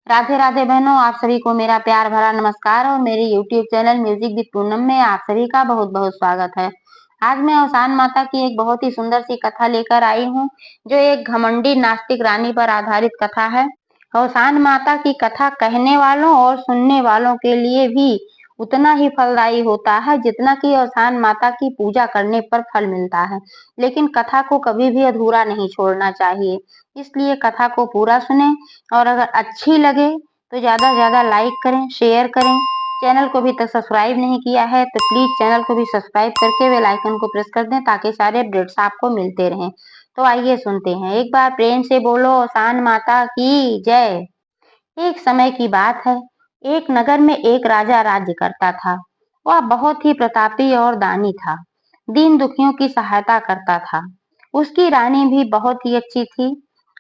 राधे राधे बहनों, आप सभी को मेरा प्यार भरा नमस्कार और मेरे YouTube channel music with Poonam में आप सभी का बहुत बहुत स्वागत है। आज मैं औसान माता की एक बहुत ही सुंदर सी कथा लेकर आई हूँ, जो एक घमंडी नास्तिक रानी पर आधारित कथा है। औसान माता की कथा कहने वालों और सुनने वालों के लिए भी उतना ही फलदायी होता है जितना कि औसान माता की पूजा करने पर फल मिलता है। लेकिन कथा को कभी भी अधूरा नहीं छोड़ना चाहिए, इसलिए कथा को पूरा सुने और अगर अच्छी लगे तो ज़्यादा से ज़्यादा लाइक करें, शेयर करें। चैनल को अभी तक सब्सक्राइब नहीं किया है तो प्लीज़ चैनल को भी सब्सक्राइब करके बेल आइकन को प्रेस कर दें ताकि सारे अपडेट्स आपको मिलते रहें। तो आइए सुनते हैं। एक बार प्रेम से बोलो औसान माता की जय। एक समय की बात है, एक नगर में एक राजा राज्य करता था। वह बहुत ही प्रतापी और दानी था, दीन दुखियों की सहायता करता था। उसकी रानी भी बहुत ही अच्छी थी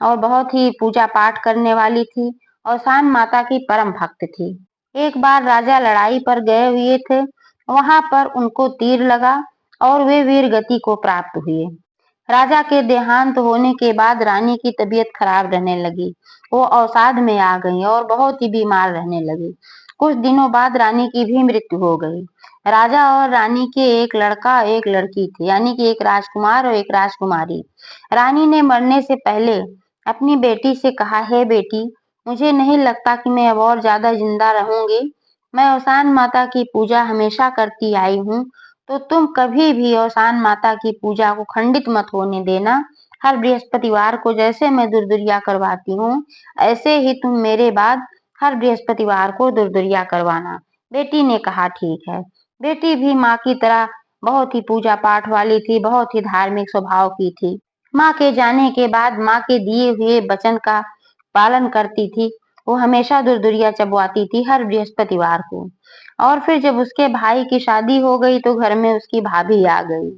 और बहुत ही पूजा पाठ करने वाली थी और शान माता की परम भक्त थी। एक बार राजा लड़ाई पर गए हुए थे, वहां पर उनको तीर लगा और वे वीर गति को प्राप्त हुए। राजा के देहांत होने के बाद रानी की तबीयत खराब रहने लगी। वो अवसाद में आ गई और बहुत ही बीमार रहने लगी। कुछ दिनों बाद रानी की भी मृत्यु हो गई। राजा और रानी के एक लड़का एक लड़की थे, यानी कि एक राजकुमार और एक राजकुमारी। रानी ने मरने से पहले अपनी बेटी से कहा, हे बेटी, मुझे नहीं लगता कि मैं अब और ज्यादा जिंदा रहूंगी। मैं औसान माता की पूजा हमेशा करती आई हूँ, तो तुम कभी भी औसान माता की पूजा को खंडित मत होने देना। हर बृहस्पतिवार को जैसे मैं दुर्दुरिया करवाती हूँ, ऐसे ही तुम मेरे बाद हर बृहस्पतिवार को दुर्दुरिया करवाना। बेटी ने कहा, ठीक है। बेटी भी माँ की तरह बहुत ही पूजा पाठ वाली थी, बहुत ही धार्मिक स्वभाव की थी। माँ के जाने के बाद माँ के दिए हुए वचन का पालन करती थी। वो हमेशा दुर्दुरिया चबवाती थी हर बृहस्पतिवार को। और फिर जब उसके भाई की शादी हो गई तो घर में उसकी भाभी आ गई,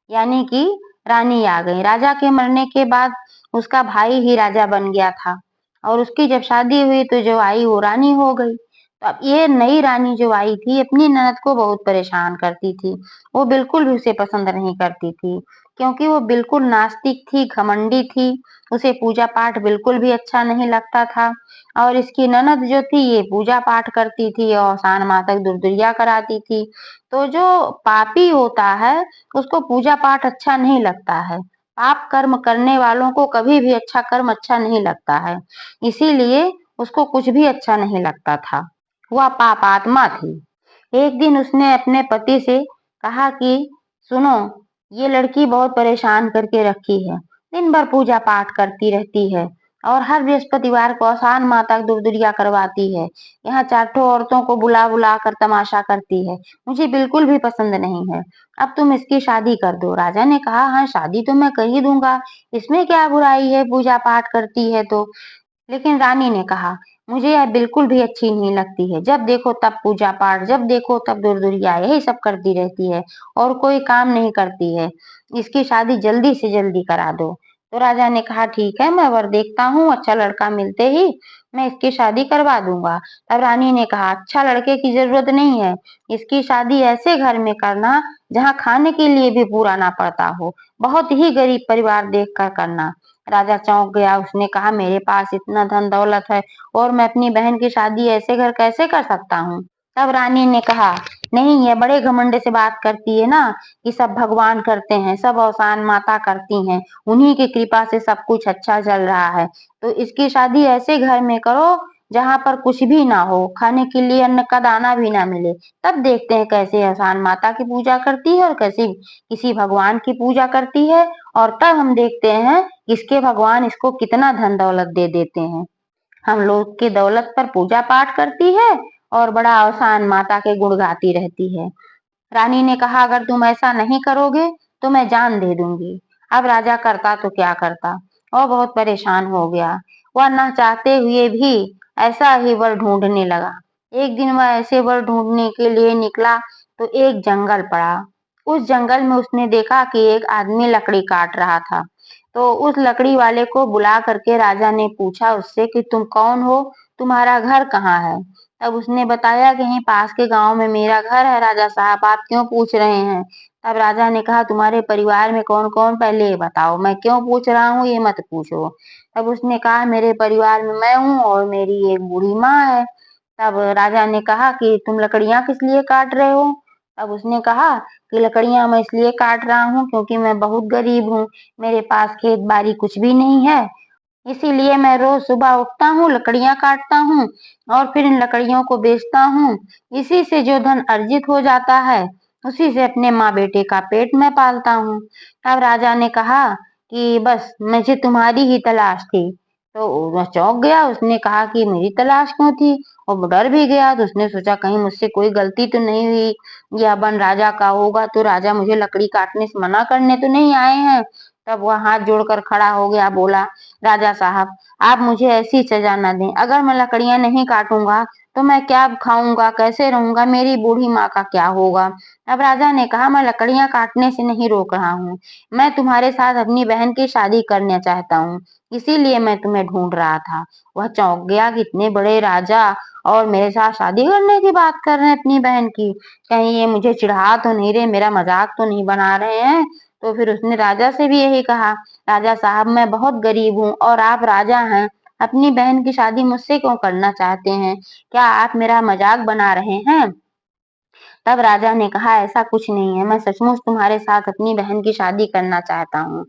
यानी कि रानी आ गई। राजा के मरने के बाद उसका भाई ही राजा बन गया था और उसकी जब शादी हुई तो जो आई वो रानी हो गई। तो अब ये नई रानी जो आई थी अपनी ननद को बहुत परेशान करती थी। वो बिल्कुल भी उसे पसंद नहीं करती थी, क्योंकि वो बिल्कुल नास्तिक थी, घमंडी थी। उसे पूजा पाठ बिल्कुल भी अच्छा नहीं लगता था। और इसकी ननद जो थी ये पूजा पाठ करती थी और शान माँ तक दुर्दुरिया कराती थी। तो जो पापी होता है उसको पूजा पाठ अच्छा नहीं लगता है। पाप कर्म करने वालों को कभी भी अच्छा कर्म अच्छा नहीं लगता है, इसीलिए उसको कुछ भी अच्छा नहीं लगता था। वह पापात्मा थी। एक दिन उसने अपने पति से कहा कि सुनो, ये लड़की बहुत परेशान करके रखी है। दिन भर पूजा पाठ करती रहती है और हर बृहस्पतिवार को आसान माता दुर्दुरिया करवाती है। यहाँ चारों औरतों को बुला बुला कर तमाशा करती है। मुझे बिल्कुल भी पसंद नहीं है। अब तुम इसकी शादी कर दो। राजा ने कहा, हाँ शादी तो मैं कर ही दूंगा, इसमें क्या बुराई है, पूजा पाठ करती है तो। लेकिन रानी ने कहा, मुझे यह बिल्कुल भी अच्छी नहीं लगती है। जब देखो तब पूजा पाठ, जब देखो तब दुर्दुरिया, यही सब करती रहती है और कोई काम नहीं करती है। इसकी शादी जल्दी से जल्दी करा दो। तो राजा ने कहा, ठीक है, मैं वर देखता हूँ, अच्छा लड़का मिलते ही मैं इसकी शादी करवा दूंगा। तब रानी ने कहा, अच्छा लड़के की जरूरत नहीं है, इसकी शादी ऐसे घर में करना जहाँ खाने के लिए भी पूरा ना पड़ता हो, बहुत ही गरीब परिवार देख कर करना। राजा चौंक गया। उसने कहा, मेरे पास इतना धन दौलत है और मैं अपनी बहन की शादी ऐसे घर कैसे कर सकता हूँ। तब रानी ने कहा, नहीं, ये बड़े घमंड से बात करती है ना कि सब भगवान करते हैं, सब औसान माता करती हैं, उन्हीं की कृपा से सब कुछ अच्छा चल रहा है। तो इसकी शादी ऐसे घर में करो जहां पर कुछ भी ना हो, खाने के लिए अन्न का दाना भी ना मिले। तब देखते हैं कैसे औसान माता की पूजा करती है और कैसे किसी भगवान की पूजा करती है, और तब हम देखते हैं इसके भगवान इसको कितना धन दौलत दे देते हैं। हम लोग के दौलत पर पूजा पाठ करती है और बड़ा आसान माता के गुण गाती रहती है। रानी ने कहा, अगर तुम ऐसा नहीं करोगे तो मैं जान दे दूंगी। अब राजा करता तो क्या करता, और बहुत परेशान हो गया। वह न चाहते हुए भी ऐसा ही वर ढूंढने लगा। एक दिन वह ऐसे वर ढूंढने के लिए निकला तो एक जंगल पड़ा। उस जंगल में उसने देखा कि एक आदमी लकड़ी काट रहा था। तो उस लकड़ी वाले को बुला करके राजा ने पूछा उससे कि तुम कौन हो, तुम्हारा घर कहाँ है। तब उसने बताया कि यहीं पास के गांव में मेरा घर है राजा साहब, आप क्यों पूछ रहे हैं। तब राजा ने कहा, तुम्हारे परिवार में कौन कौन, पहले ये बताओ, मैं क्यों पूछ रहा हूँ ये मत पूछो। तब उसने कहा मेरे परिवार में मैं हूँ और मेरी एक बूढ़ी माँ है। तब राजा ने कहा कि तुम लकड़ियाँ किस लिए काट रहे हो? तब उसने कहा कि लकड़ियाँ मैं इसलिए काट रहा हूँ क्योंकि मैं बहुत गरीब हूँ, मेरे पास खेत-बाड़ी कुछ भी नहीं है। इसीलिए मैं रोज सुबह उठता हूँ, लकड़ियाँ काटता हूँ और फिर इन लकड़ियों को बेचता हूँ। इसी से जो धन अर्जित हो जाता है, उसी से अपने माँ-बेटे का पेट मैं पालता हूँ। तब राजा ने कहा कि बस मुझे तुम्हारी ही तलाश थी। तो वह चौंक गया, उसने कहा कि मेरी तलाश क्यों थी? और वो डर भी गया, तो उसने सोचा कहीं मुझसे कोई गलती तो नहीं हुई या वन राजा का होगा तो राजा मुझे लकड़ी काटने से मना करने तो नहीं आए हैं। तब वह हाथ जोड़कर खड़ा हो गया, बोला राजा साहब, आप मुझे ऐसी सजा न दें। अगर मैं लकड़ियाँ नहीं काटूँगा, तो मैं क्या खाऊँगा, कैसे रहूँगा, मेरी बूढ़ी माँ का क्या होगा? अब राजा ने कहा, मैं लकड़ियाँ काटने से नहीं रोक रहा हूँ। मैं तुम्हारे साथ अपनी बहन की शादी करना चाहता हूँ, इसीलिए मैं तुम्हें ढूँढ रहा था। वह चौंक गया कि इतने बड़े राजा और मेरे साथ शादी करने की बात कर रहे हैं अपनी बहन की। कहीं ये मुझे चिढ़ा तो नहीं रहे, मेरा मज़ाक तो नहीं बना रहे हैं? तो फिर उसने राजा से भी यही कहा, राजा साहब मैं बहुत गरीब हूँ और आप राजा हैं, अपनी बहन की शादी मुझसे क्यों करना चाहते हैं? क्या आप मेरा मजाक बना रहे हैं? तब राजा ने कहा ऐसा कुछ नहीं है, मैं सचमुच तुम्हारे साथ अपनी बहन की शादी करना चाहता हूँ।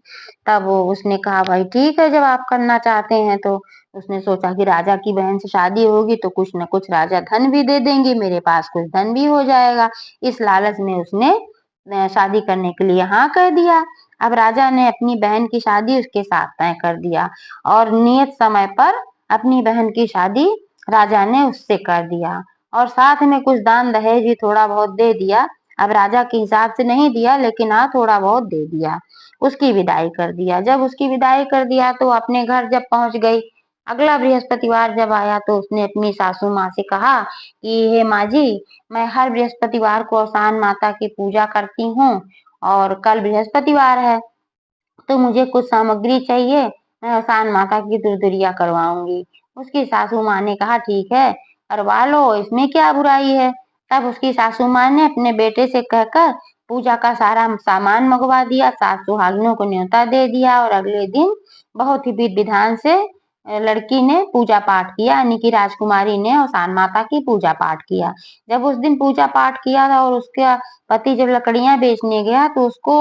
तब उसने कहा भाई ठीक है जब आप करना चाहते हैं तो। उसने सोचा कि राजा की बहन से शादी होगी तो कुछ न कुछ राजा धन भी दे देंगे, मेरे पास कुछ धन भी हो जाएगा। इस लालच में उसने शादी करने के लिए हाँ कह दिया। अब राजा ने अपनी बहन की शादी उसके साथ तय कर दिया और नियत समय पर अपनी बहन की शादी राजा ने उससे कर दिया और साथ में कुछ दान दहेज भी थोड़ा बहुत दे दिया। अब राजा के हिसाब से नहीं दिया लेकिन हाँ थोड़ा बहुत दे दिया। उसकी विदाई कर दिया। जब उसकी विदाई कर दिया तो अपने घर जब पहुंच गई, अगला बृहस्पतिवार जब आया तो उसने अपनी सासू माँ से कहा कि हे माँ जी, मैं हर बृहस्पतिवार को औसान माता की पूजा करती हूँ और कल बृहस्पतिवार है तो मुझे कुछ सामग्री चाहिए, मैं औसान माता की दुरदुरिया करवाऊंगी। उसकी सासू माँ ने कहा ठीक है, करवा लो, इसमें क्या बुराई है। तब उसकी सासू माँ ने अपने बेटे से कहकर पूजा का सारा सामान मंगवा दिया, सात सुहागिनों को न्योता दे दिया और अगले दिन बहुत ही विधि विधान से लड़की ने पूजा पाठ किया, यानी कि राजकुमारी ने औसान माता की पूजा पाठ किया। जब उस दिन पूजा पाठ किया था और उसका पति जब लकड़ियां बेचने गया तो उसको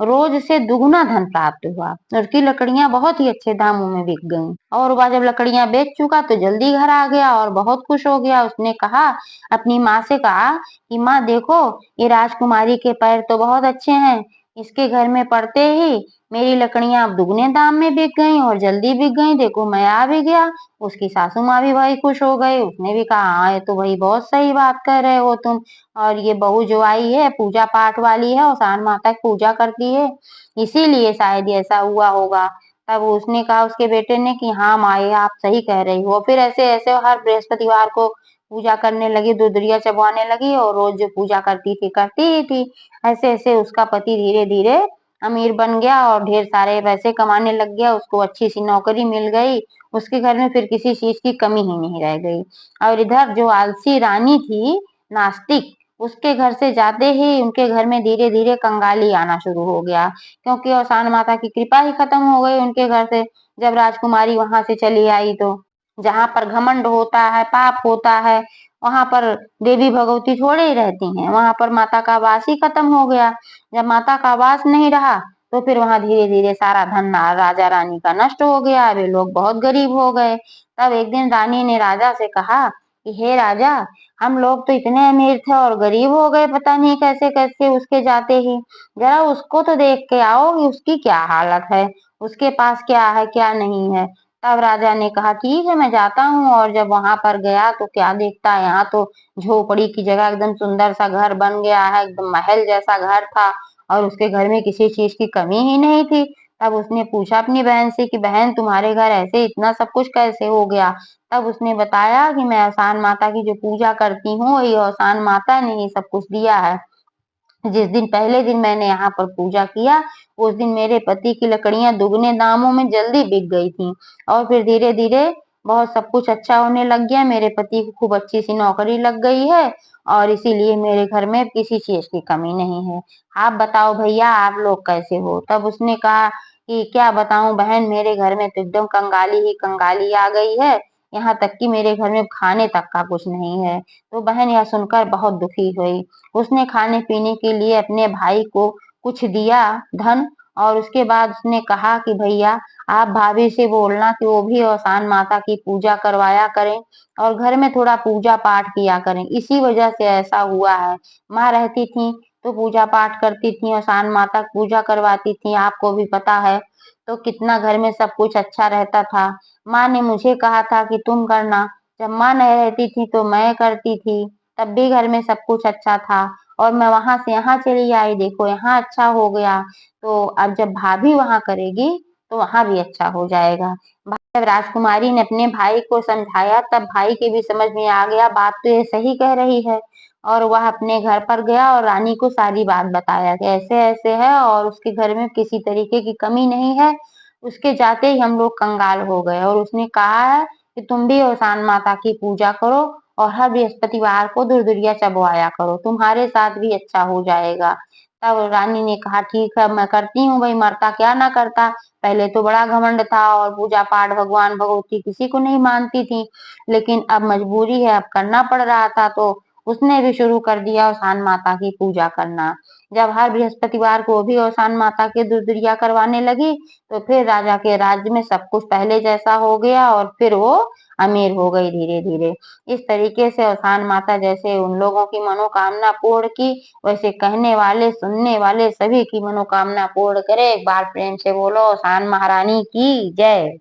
रोज से दुगुना धन प्राप्त हुआ। उसकी लकड़ियां बहुत ही अच्छे दामों में बिक गईं और वह जब लकड़ियां बेच चुका तो जल्दी घर आ गया और बहुत खुश हो गया। उसने कहा अपनी माँ से कहा कि माँ देखो, ये राजकुमारी के पैर तो बहुत अच्छे हैं, इसके घर में पड़ते ही मेरी लकड़ियां अब दुगने दाम में बिक गईं और जल्दी बिक गईं, देखो मैं आ भी गया। उसकी सासू माँ भी भाई खुश हो गई, उसने भी कहा हाँ ये तो भाई बहुत सही बात कर रहे हो तुम, और ये बहू जो आई है पूजा पाठ वाली है, औसान माता की पूजा करती है, इसीलिए शायद ये ऐसा हुआ होगा। तब उसने कहा उसके बेटे ने कि हाँ माँ ये आप सही कह रही हो। फिर ऐसे ऐसे हर बृहस्पतिवार को पूजा करने लगी, दुदुरिया चबवाने लगी और रोज जो पूजा करती ही थी। ऐसे ऐसे उसका पति धीरे धीरे अमीर बन गया और ढेर सारे पैसे कमाने लग गया, उसको अच्छी सी नौकरी मिल गई, उसके घर में फिर किसी चीज की कमी ही नहीं रह गई। और इधर जो आलसी रानी थी, नास्तिक, उसके घर से जाते ही उनके घर में धीरे धीरे कंगाली आना शुरू हो गया, क्योंकि औसान माता की कृपा ही खत्म हो गई उनके घर से। जब राजकुमारी वहां से चली आई तो जहां पर घमंड होता है, पाप होता है, वहां पर देवी भगवती थोड़े ही रहती हैं, वहां पर माता का वास ही खत्म हो गया। जब माता का वास नहीं रहा तो फिर वहां धीरे धीरे सारा धन राजा रानी का नष्ट हो गया, वे लोग बहुत गरीब हो गए। तब एक दिन रानी ने राजा से कहा कि हे राजा, हम लोग तो इतने अमीर थे और गरीब हो गए, पता नहीं कैसे कैसे उसके जाते ही, जरा उसको तो देख के आओ कि उसकी क्या हालत है, उसके पास क्या है क्या नहीं है। तब राजा ने कहा ठीक है मैं जाता हूँ, और जब वहां पर गया तो क्या देखता है, यहाँ तो झोपड़ी की जगह एकदम सुंदर सा घर बन गया है, एकदम महल जैसा घर था और उसके घर में किसी चीज की कमी ही नहीं थी। तब उसने पूछा अपनी बहन से कि बहन तुम्हारे घर ऐसे इतना सब कुछ कैसे हो गया? तब उसने बताया कि मैं औसान माता की जो पूजा करती हूँ, ये औसान माता ने ये सब कुछ दिया है। जिस दिन पहले दिन मैंने यहाँ पर पूजा किया, उस दिन मेरे पति की लकड़ियां दुगने दामों में जल्दी बिक गई थी और फिर धीरे धीरे बहुत सब कुछ अच्छा होने लग गया, मेरे पति को खूब अच्छी सी नौकरी लग गई है और इसीलिए मेरे घर में किसी चीज की कमी नहीं है। आप बताओ भैया आप लोग कैसे हो? तब उसने कहा कि क्या बताऊं बहन, मेरे घर में तो एकदम कंगाली ही कंगाली आ गई है। यहाँ तक कि मेरे घर में खाने तक का कुछ नहीं है। तो बहन यह सुनकर बहुत दुखी हुई। उसने खाने पीने के लिए अपने भाई को कुछ दिया, धन। और उसके बाद उसने कहा कि भैया, आप भाभी से बोलना कि वो भी औसान माता की पूजा करवाया करें और घर में थोड़ा पूजा पाठ किया करें। इसी वजह से ऐसा हुआ है। माँ रहती थी तो पूजा पाठ करती थी, औसान माता की पूजा करवाती थी, आपको भी पता है। तो कितना घर में सब कुछ अच्छा रहता था। माँ ने मुझे कहा था कि तुम करना। जब माँ नहीं रहती थी तो मैं करती थी। तब भी घर में सब कुछ अच्छा था। और मैं वहां से यहाँ चली आई, देखो यहाँ अच्छा हो गया। तो अब जब भाभी वहां करेगी तो वहां भी अच्छा हो जाएगा। जब राजकुमारी ने अपने भाई को समझाया तब भाई के भी समझ में आ गया, बात तो ये सही कह रही है। और वह अपने घर पर गया और रानी को सारी बात बताया कि ऐसे ऐसे है और उसके घर में किसी तरीके की कमी नहीं है। उसके जाते ही हम लोग कंगाल हो गए। और उसने कहा है कि तुम भी औसान माता की पूजा करो और हर बृहस्पतिवार को दुर्दुरिया चबवाया करो, तुम्हारे साथ भी अच्छा हो जाएगा। तब रानी ने कहा ठीक है, मैं करती हूँ, भाई मरता क्या ना करता। पहले तो बड़ा घमंड था और पूजा पाठ भगवान भगवती किसी को नहीं मानती थी, लेकिन अब मजबूरी है, अब करना पड़ रहा था। तो उसने भी शुरू कर दिया औसान माता की पूजा करना। जब हर बृहस्पतिवार को वो भी औसान माता के दुर्दुरिया करवाने लगी तो फिर राजा के राज्य में सब कुछ पहले जैसा हो गया और फिर वो अमीर हो गई धीरे धीरे। इस तरीके से औसान माता जैसे उन लोगों की मनोकामना पूर्ण की, वैसे कहने वाले सुनने वाले सभी की मनोकामना पूर्ण करे। एक बार प्रेम से बोलो औसान महारानी की जय।